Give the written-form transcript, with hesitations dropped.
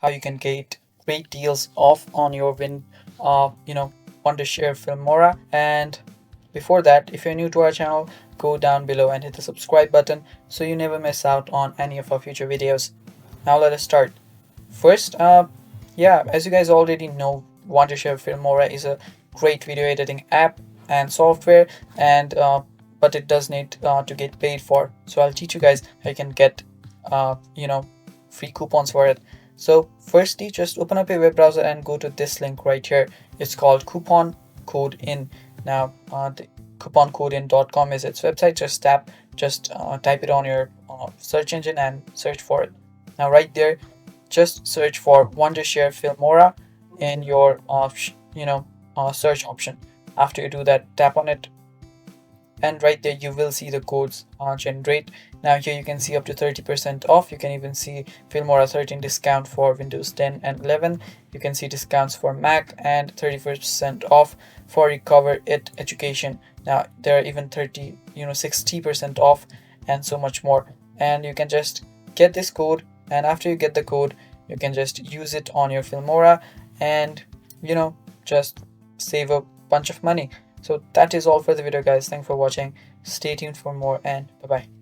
how you can get great deals off on your Wondershare Filmora. And before that, if you're new to our channel, go down below and hit the subscribe button so you never miss out on any of our future videos. Now let us start. First, yeah, as you guys already know, Wondershare Filmora is a great video editing app and software, and but it does need to get paid for. So I'll teach you guys how you can get free coupons for it. So firstly, just open up your web browser and go to this link right here. It's called Coupon Code In. Now, the couponcodin.com is its website. Just type it on your search engine and search for it. Now, right there, just search for Wondershare Filmora in your search option. After you do that, tap on it, and right there you will see the codes generate. Now here you can see up to 30% off. You can even see Filmora 13 discount for Windows 10 and 11. You can see discounts for Mac and 30% off for Recover It Education. Now there are even 60% off and so much more. And you can just get this code, and after you get the code, you can just use it on your Filmora and just save a bunch of money. So that is all for the video, guys. Thanks for watching. Stay tuned for more, and bye bye.